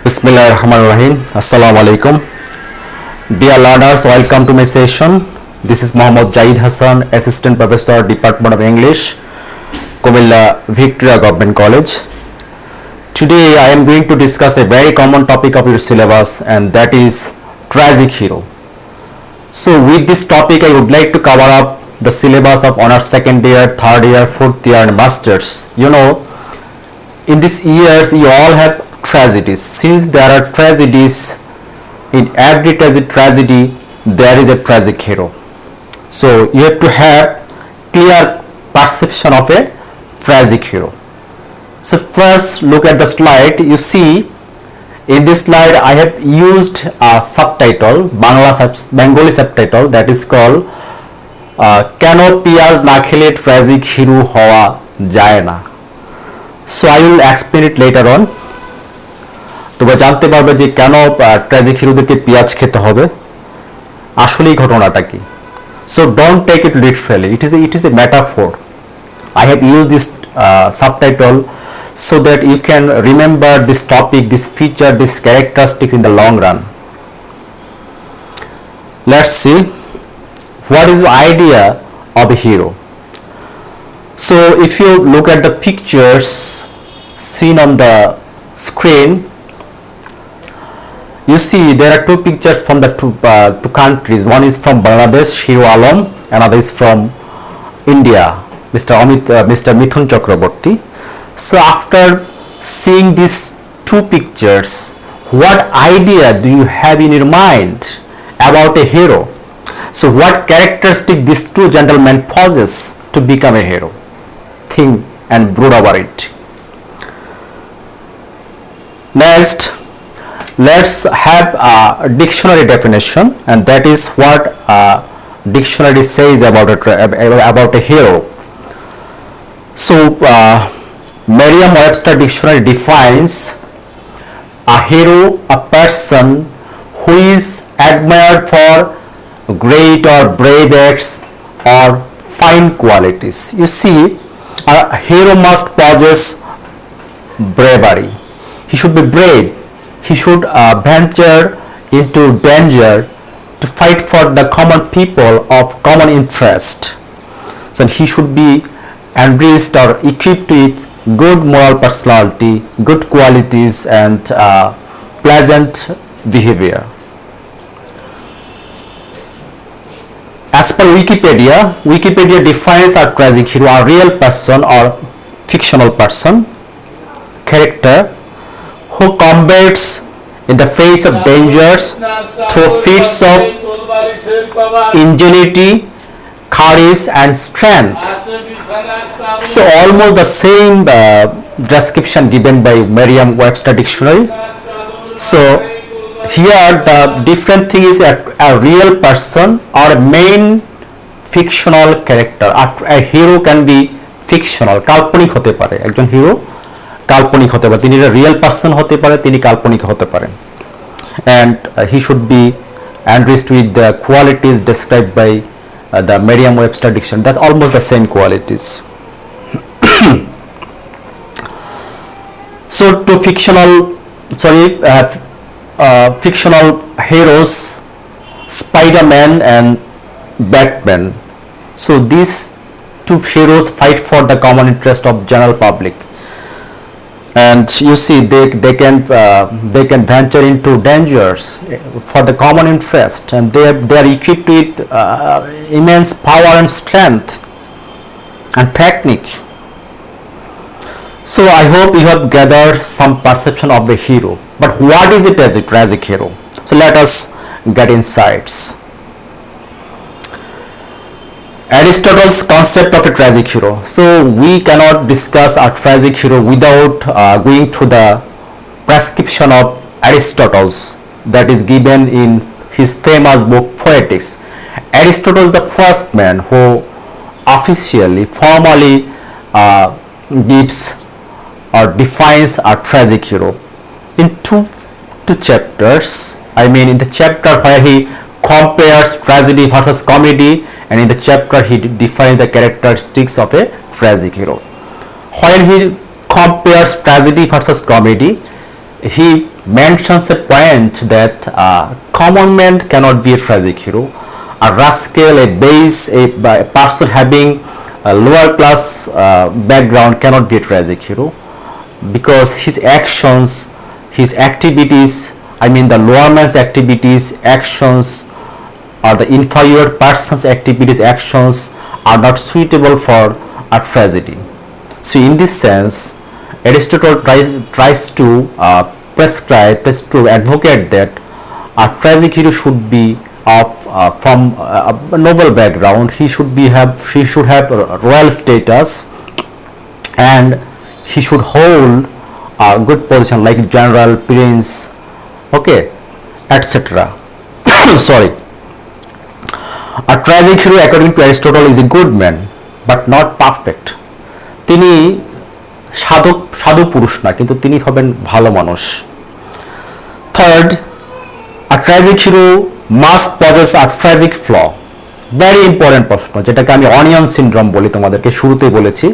Bismillahirrahmanirrahim. Assalamu alaikum. Dear learners, welcome to my session. This is Muhammad Jahid Hassan, Assistant Professor, Department of English, Kumilla Victoria Government College. Today I am going to discuss a very common topic of your syllabus, and that is tragic hero. So with this topic I would like to cover up the syllabus of honors second year, third year, fourth year and masters. You know, in these years you all have tragedies. Since there are tragedies, in every tragedy there is a tragic hero. So you have to have clear perception of a tragic hero. So first look at the slide. You see in this slide I have used a subtitle, Bengali subtitle, that is called কেন পিয়াজ না খেলে tragic hero হওয়া যায় না. So I will explain it later on. তোমরা জানতে পারবে যে কেন ট্র্যাজিক হিরোদেরকে পেঁয়াজ খেতে হবে, আসলেই ঘটনাটা কি. So don't take it literally. It is a metaphor. I have used this subtitle so that you can remember this topic, this feature, this characteristics in the long run. Let's see what is the idea of a hero. So if you look at the pictures seen on the screen, you see there are two pictures from the two countries. One is from Bangladesh, Hero Alam, another is from India, Mr. Mithun Chakraborty. So after seeing these two pictures, what idea do you have in your mind about a hero? So what characteristics these two gentlemen possess to become a hero? Think and brood over it. Next, let's have a dictionary definition, and that is what dictionary says about a hero. So Merriam-Webster dictionary defines a hero a person who is admired for great or brave acts or fine qualities. You see, a hero must possess bravery. He should be brave. He should venture into danger to fight for the common people of common interest. So he should be enriched or equipped with good moral personality, good qualities and pleasant behavior. As per Wikipedia defines a tragic hero a real person or fictional person, character who combats in the face of dangers through feats of ingenuity, courage and strength. So almost the same description given by Merriam-Webster dictionary. So here the different thing is a real person or a main fictional character. A hero can be fictional, কাল্পনিক হতে পারে. একজন hero কাল্পনিক হতে পারে, তিনি real person হতে পারে, তিনি কাল্পনিক হতে পারেন. And he should be enriched with the qualities described by the Merriam-Webster dictionary. That's almost the same qualities. So to fictional heroes, Spider-Man and Batman. So these two heroes fight for the common interest of general public, and you see they can venture into dangers for the common interest, and they are equipped with immense power and strength and technique. So I hope you have gathered some perception of the hero. But what is it as a tragic hero? So let us get insights. Aristotle's concept of a tragic hero. So we cannot discuss a tragic hero without going through the prescription of Aristotle's that is given in his famous book Poetics. Aristotle is the first man who formally gives or defines a tragic hero in two chapters. I mean, in the chapter where he compares tragedy versus comedy, and in the chapter he defines the characteristics of a tragic hero. When he compares tragedy versus comedy, he mentions a point that a common man cannot be a tragic hero. A rascal, a base, a person having a lower class background cannot be a tragic hero, because his actions, his activities, I mean the lower man's activities, actions, or the inferior person's activities, actions are not suitable for a tragedy. So in this sense, Aristotle tries to tries to advocate that a tragic hero should be of from a noble background. He should have royal status, and he should hold a good position like general, prince, okay, etc. Sorry. A tragic hero, according to Aristotle, is a good man, but not perfect. তিনি সাধু পুরুষ না, কিন্তু তিনি হবেন ভালো মানুষ। Third, a tragic hero must possess a tragic flaw. Very important প্রশ্ন, যেটাকে আমি অনিয়ন সিনড্রোম বলি, তোমাদেরকে শুরুতেই বলেছি।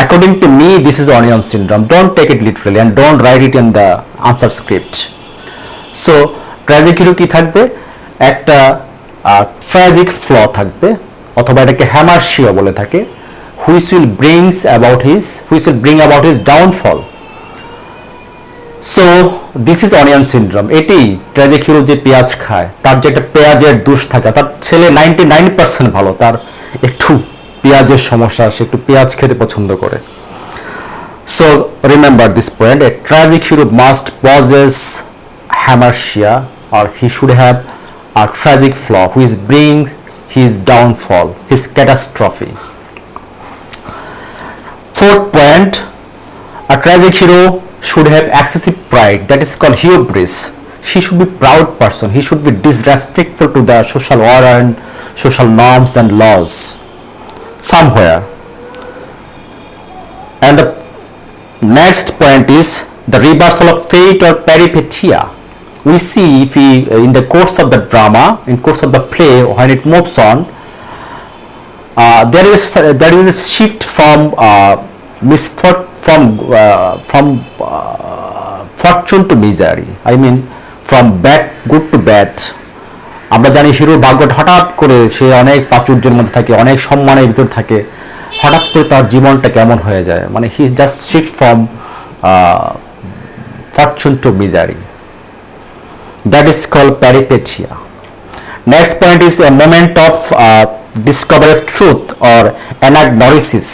According to me, this is onion syndrome. Don't take it literally and don't write it in the answer script. So, tragic hero কি থাকবে? একটা ট্র্যাজিক ফ্ল থাকবে, অথবা এটাকে হ্যামার্শিয়া বলে থাকে, which will bring about his downfall. So this is onion syndrome. এটি tragic hero যে পেঁয়াজ খায়, তার যে একটা পেঁয়াজের দোষ থাকে, তার ছেলে 99% ভালো, তার একটু পেঁয়াজের সমস্যা, সে একটু পেঁয়াজ খেতে পছন্দ করে। So remember this point, a tragic hero must possess hamartia, or he should have a tragic flaw which brings his downfall, his catastrophe. Fourth point, a tragic hero should have excessive pride, that is called hubris. He should be proud person, he should be disrespectful to the social order and social norms and laws somewhere. And the next point is the reversal of fate or peripeteia. We see if we in the course of the drama, in course of the play, when it moves on, there is a shift from fortune to misery. I mean from good to bad. আমরা জানি হিরোর ভাগ্যটা হঠাৎ করে, সে অনেক প্রাচুর্যের মধ্যে থাকে, অনেক সম্মানের ভিতর থাকে, হঠাৎ করে তার জীবনটা কেমন হয়ে যায়, মানে he just shift from fortune to misery. That is called peripeteia. Next point is a moment of discovery of truth or anagnosis.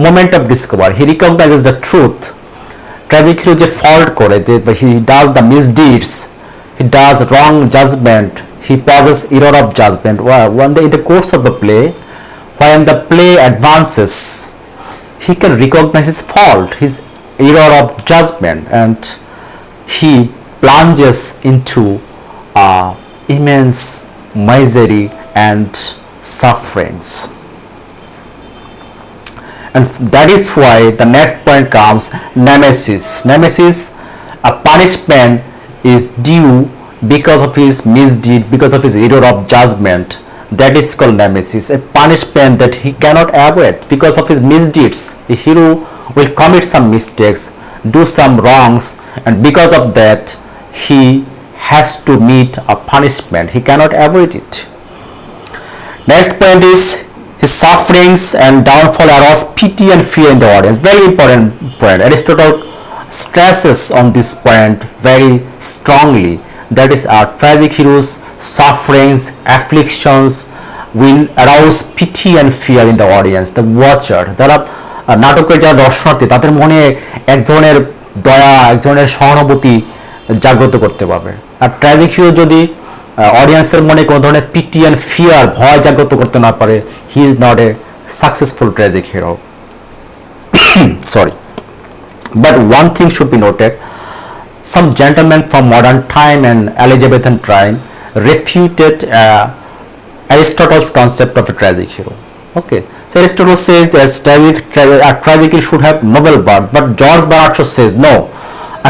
Moment of discovery, he recognizes the truth. Tragic hero যে fault করে, যে he does the misdeeds, he does wrong judgment, he possesses error of judgment. One day in the course of the play, when the play advances, he can recognize his fault, his error of judgment, and he plunges into immense misery and sufferings. And that is why the next point comes, nemesis. Nemesis, a punishment is due because of his misdeed, because of his error of judgment. That is called nemesis, a punishment that he cannot avoid because of his misdeeds. The hero will commit some mistakes, do some wrongs, and because of that he has to meet a punishment. He cannot avoid it. Next point is his sufferings and downfall arouse pity and fear in the audience. Very important point. Aristotle stresses on this point very strongly. That is, our tragic heroes' sufferings, afflictions will arouse pity and fear in the audience, the watcher. যারা নাটকের যারা দর্শনার্থী, তাদের মনে এক ধরনের দয়া, এক ধরনের সহানুভূতি জাগ্রত করতে পারবে। আর ট্র্যাজিক হিরো যদি অডিয়েন্সের মনে কোনো ধরনের পিটি অ্যান্ড ফিয়ার, ভয় জাগ্রত করতে না পারে, he is not a successful tragic hero. Sorry. But one thing should be noted, some gentlemen from modern time and Elizabethan time refuted Aristotle's concept of a tragic hero. Okay, so Aristotle says that a tragic hero should have noble birth, but George Bernard Shaw says no,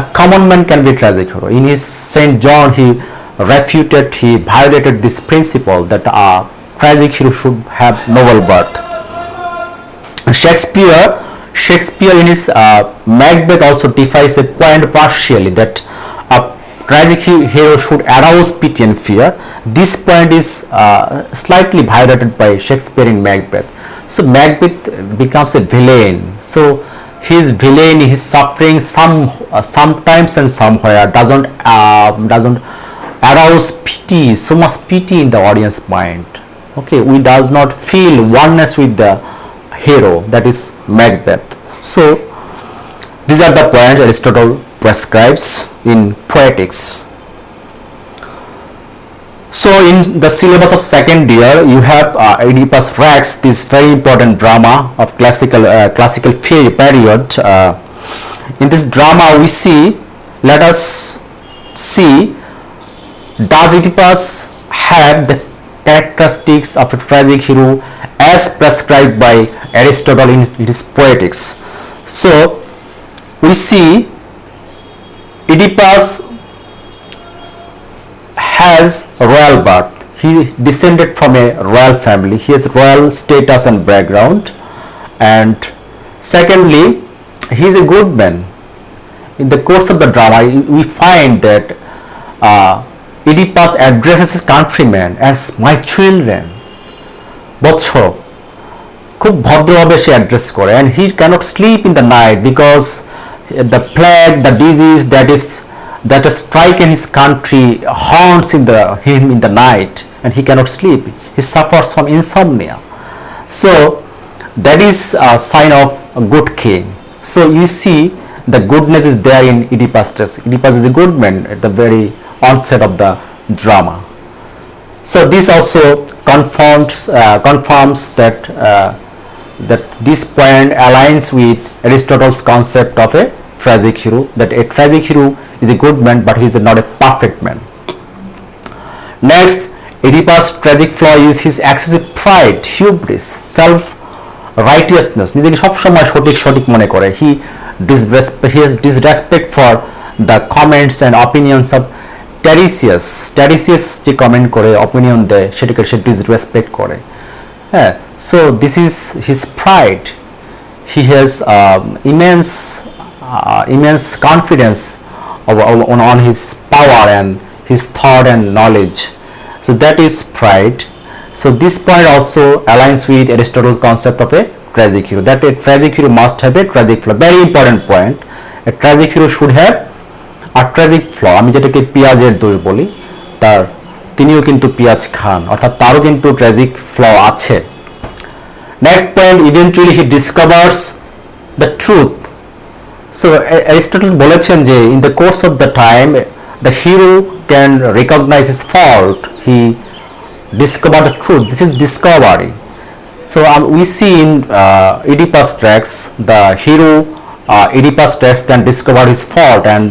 a common man can be a tragic hero. In his Saint John, he violated this principle that a tragic hero should have noble birth. Shakespeare in his Macbeth also defies a point partially, that a tragic hero should arouse pity and fear. This point is slightly violated by Shakespeare in Macbeth. So Macbeth becomes a villain. So his villain, his suffering, sometimes and somewhere doesn't arouse pity, so much pity in the audience mind. Okay, we does not feel oneness with the hero, that is Macbeth. So these are the points Aristotle prescribes in Poetics. So in the syllabus of second year, you have Oedipus Rex, this very important drama of classical period. In this drama, let us see, does Oedipus have the characteristics of a tragic hero as prescribed by Aristotle in his Poetics? So we see Oedipus has royal birth. He descended from a royal family. He has royal status and background. And secondly, he is a good man. In the course of the drama, we find that Oedipus addresses his countrymen as my children. বৎস, খুব ভদ্রভাবে সে address করে, and he cannot sleep in the night because the plague, the disease that has striken his country haunts him in the night, and he cannot sleep. He suffers from insomnia. So that is a sign of a good king. So you see the goodness is there in Oedipus. Oedipus is a good man at the very onset of the drama. So this also confirms that this point aligns with Aristotle's concept of a tragic hero, that a tragic hero is a good man but he is not a perfect man. Next, Oedipus' tragic flaw is his excessive pride, hubris, self-righteousness. নিজেকে সবসময় সঠিক মনে করে. He has disrespect for the comments and opinions of Tiresias যে comment করে, opinion দেয়, সেটাকে সে disrespect করে. হ্যাঁ, so this is his pride. He has immense confidence on his power and his thought and knowledge. So that is pride. So this point also aligns with Aristotle's concept of a tragic hero, that a tragic hero must have a tragic flaw. Very important point. A tragic hero should have a tragic flaw. আমি যেটাকে পিয়াজের দোষ বলি, তিনিও কিন্তু পিয়াজ খান, অর্থাৎ তারও কিন্তু ট্র্যাজিক ফ্ল আছে. Next point, eventually he discovers the truth. So Aristotle বলেছেন যে in the course of the time the hero can recognise his fault, he discover the truth. This is discovery. So we see in Oedipus Rex, the hero Oedipus Rex can discover his fault and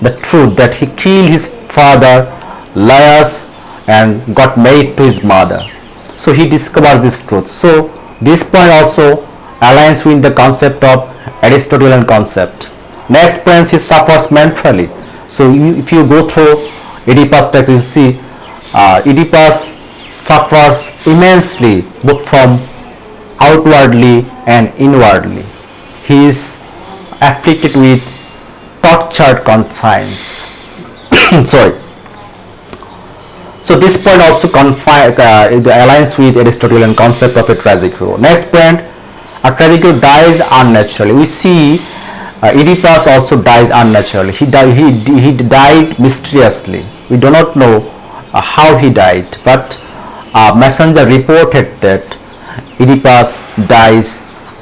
the truth, that he killed his father Laius and got married to his mother. So he discovers this truth. So this point also aligns with the concept of Aristotelian concept. Next point, he suffers mentally. So if you go through Oedipus Rex, you will see Oedipus suffers immensely both from outwardly and inwardly. He is afflicted with tortured conscience. Sorry. So this point also aligns with Aristotelian concept of a tragic hero. Next point, a tragic hero dies unnaturally. We see Oedipus also dies unnaturally. He died mysteriously. We do not know how he died, but a messenger reported that Oedipus dies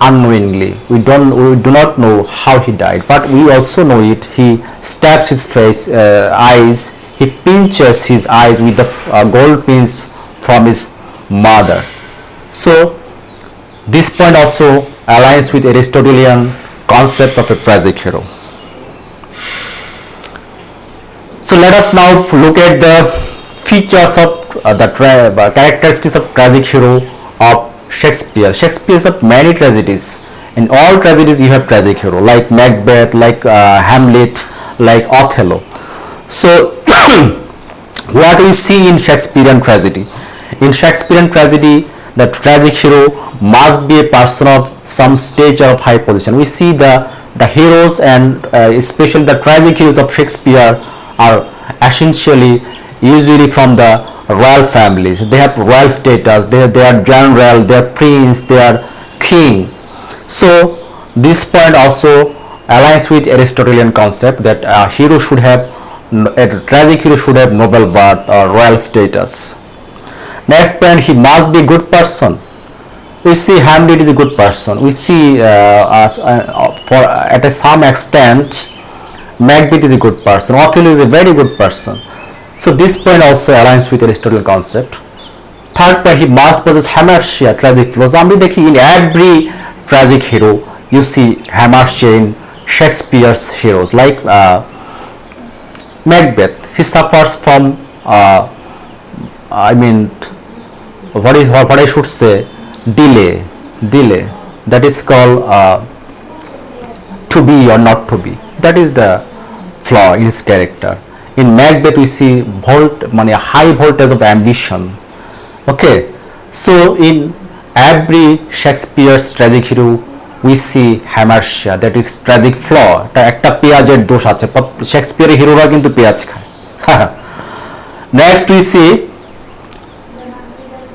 unknowingly. We do not know how he died, but we also know it. He stabs his eyes. He pinches his eyes with the gold pins from his mother. So this point also aligns with Aristotelian concept of a tragic hero. So let us now look at the features of the characteristics of tragic hero of Shakespeare. Shakespeare has many tragedies. In all tragedies you have tragic hero, like Macbeth, like Hamlet, like Othello. So what we see in Shakespearean tragedy? In Shakespearean tragedy, the tragic hero must be a person of some stature of high position. We see the heroes and especially the tragic heroes of Shakespeare are essentially usually from the royal families. They have royal status, they are general, they are prince, they are king. So this point also aligns with Aristotelian concept that a hero should have, a tragic hero should have noble birth or royal status. Next point, he must be a good person. We see Hamlet is a good person. We see for at some extent Macbeth is a good person. Othello is a very good person. So this point also aligns with Aristotelian concept. Third point, he must possess hamartia, tragic flaws. আমরা দেখি in every tragic hero you see hamartia in Shakespeare's heroes, like Macbeth. He suffers from I mean what I should say, delay that is called to be or not to be. That is the flaw in his character. In Macbeth we see high voltage of ambition. Okay, so in every Shakespeare's tragic hero we see hamartia, that is tragic flaw. একটা পেঁয়াজের দোষ আছে, শেক্সপিয়ারের হিরোরা কিন্তু পেঁয়াজ খায়। Next we see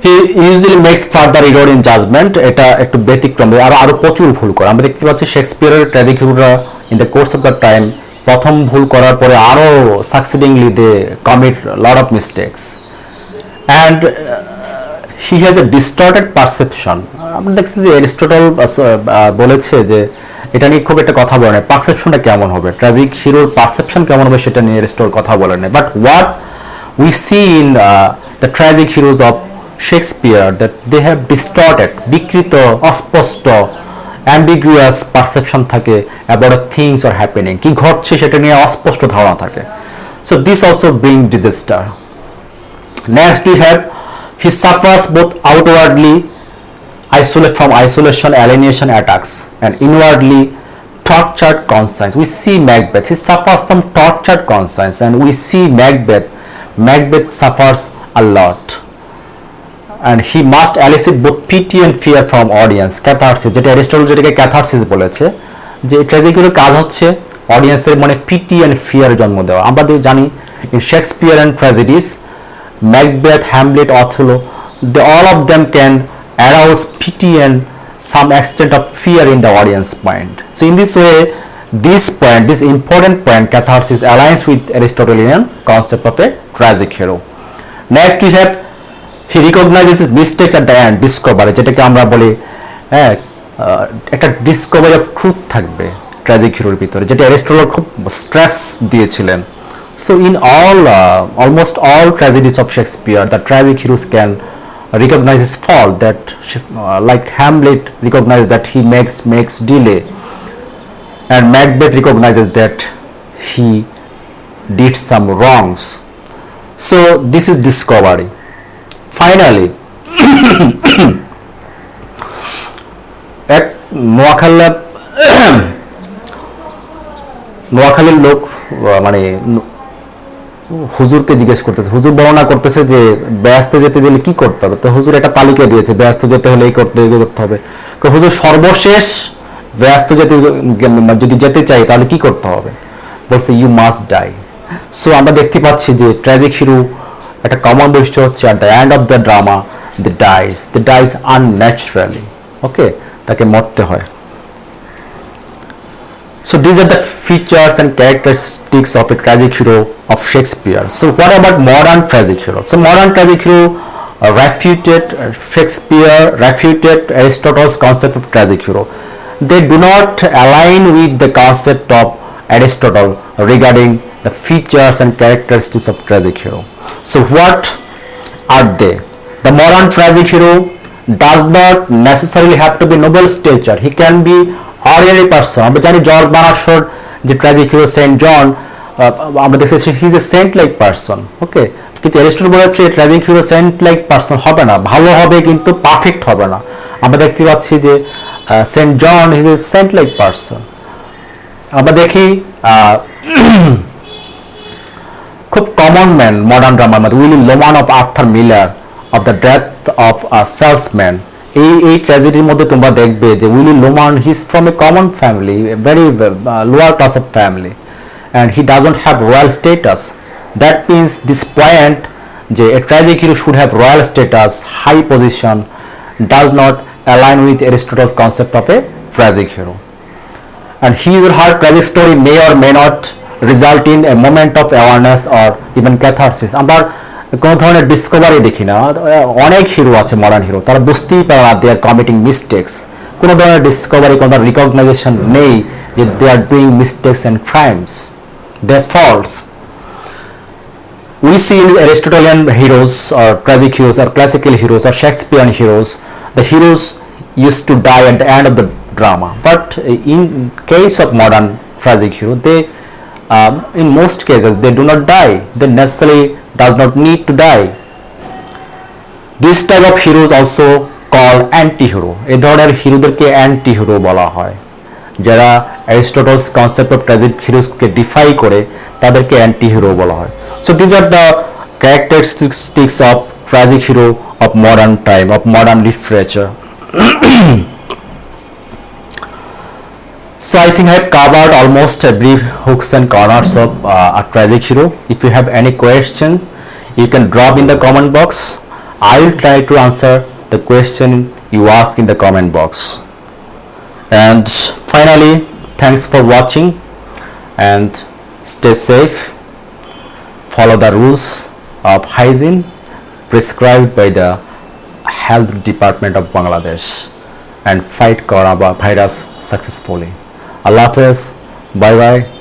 he usually makes further error in judgment. এটা একটু ব্যতিক্রম, আরো প্রচুর ভুল করে আমরা দেখতে পাচ্ছি। শেক্সপিয়ারের tragic হিরোরা in the course of the time প্রথম ভুল করার পরে আরো succeedingly they commit lot of mistakes and he has a distorted perception. আমরা দেখছি যে অ্যারিস্টটল বলেছে যে এটা নিয়ে খুব একটা কথা বলে না, পারসেপশনটা কেমন হবে, ট্র্যাজিক হিরোর পারসেপশন কেমন হবে সেটা নিয়ে অ্যারিস্টটল কথা বলে না। But what we see in the tragic heroes of Shakespeare that they have distorted, বিকৃত, অস্পষ্ট, ambiguous perception থাকে about things are happening, কি ঘটছে সেটা নিয়ে অস্পষ্ট ধারণা থাকে। So this also bring disaster. Next we have he suffers both outwardly from isolation, alienation attacks, and inwardly tortured conscience. We see Macbeth, he suffers from tortured conscience, and we see Macbeth suffers a lot, and he must elicit both pity and fear from audience. Catharsis, যেটা Aristotle যেটাকে catharsis বলেছে, যে ট্র্যাজেডির কাজ হচ্ছে অডিয়েন্সের মনে PT and fear জন্ম দেওয়া। আমরা জানি in Shakespearean tragedies, Macbeth, Hamlet, Othello, all of them can arouse pity and some extent of fear in the audience mind. So in this way, this important point, catharsis, aligns with Aristotelian concept of a tragic hero. Next we have he recognizes his mistakes at the end, discovery, যেটাকে আমরা বলি একটা Discovery of truth থাকবে tragic হিরোর ভিতরে, যেটা Aristotle খুব stress দিয়েছিলেন। So in almost all tragedies of Shakespeare, the tragic heroes can recognize his fault, that like Hamlet recognizes that he makes delay, and Macbeth recognizes that he did some wrongs. So this is discovery. Finally, এক নোয়াখালীর লোক মানে হুজুরকে জিজ্ঞেস করতেছে, হুজুর বর্ণনা করতেছে যে ব্যস্ত যেতে গেলে কি করতে হবে। তো হুজুর একটা তালিকা দিয়েছে, ব্যস্ত যেতে হলে এই করতে হবে। হুজুর সর্বশেষ ব্যস্ত যেতে যদি যেতে চাই তাহলে কি করতে হবে, বলছে ইউ মাস্ট ডাই। সো আমরা দেখতে পাচ্ছি যে ট্র্যাজিক হিরো একটা কমন বৈশিষ্ট্য হচ্ছে at the end of the drama they dies unnaturally. ওকে, তাকে মরতে হয়। So these are the features and characteristics of a tragic hero of Shakespeare. So what about modern tragic hero? So modern tragic hero refuted Aristotle's concept of tragic hero. They do not align with the concept of Aristotle regarding the features and characteristics of tragic hero. So what are they? The modern tragic hero does not necessarily have to be noble stature. He can be ordinary person. আমরা জানি George Bernard যে tragic hero Saint Joan, আমরা দেখছি he is a saint like person. Okay, কিন্তু Aristotle বলেছে tragic hero saint like person হবে না, ভালো হবে কিন্তু পারফেক্ট হবে না। আমরা দেখতে পাচ্ছি যে saint John is a saint like person. আমরা দেখি খুব কমন ম্যান মডার্ন ড্রামার মধ্যে Willy Loman of Arthur Miller of the death of a salesman. এই ট্র্যাজেডির মধ্যে তোমরা দেখবে যে Willy Loman he is from a common family, very lower class of family, and he doesn't have royal status. That means this point যে a tragic hero should have royal status, high position, does not align with Aristotle's concept of a tragic hero. And his or her tragic story may or may not result in a moment of awareness or even catharsis. আমরা কোনো ধরনের Discovery দেখি না। অনেক hero আছে, modern hero, তারা বুঝতেই পারে না দে আর কমিটিং মিস্টেক্স। কোনো ধরনের ডিসকভারি, কোনো ধরনের রিকগনাইজেশন নেই যে they are doing mistakes and crimes, they falls. We see in Aristotelian heroes or tragic heroes or classical heroes or Shakespearean heroes, the heroes used to die at the end of the drama. But in case of modern tragic hero, they in most cases they do not die. They necessarily does not need to die. This type of heroes also called anti-hero. এই ধরনের হিরোদেরকে antihero বলা হয়। যারা অ্যারিস্টটলস concept of tragic হিরোসকে defy করে তাদেরকে antihero বলা হয়। So these are the characteristics of tragic hero of modern time, of modern literature. So I think I have covered almost every hooks and corners of a tragic hero. If you have any questions, you can drop in the comment box. I will try to answer the question you ask in the comment box. And finally, thanks for watching and stay safe. Follow the rules of hygiene prescribed by the Health Department of Bangladesh and fight coronavirus successfully. Allah Hafiz, bye bye.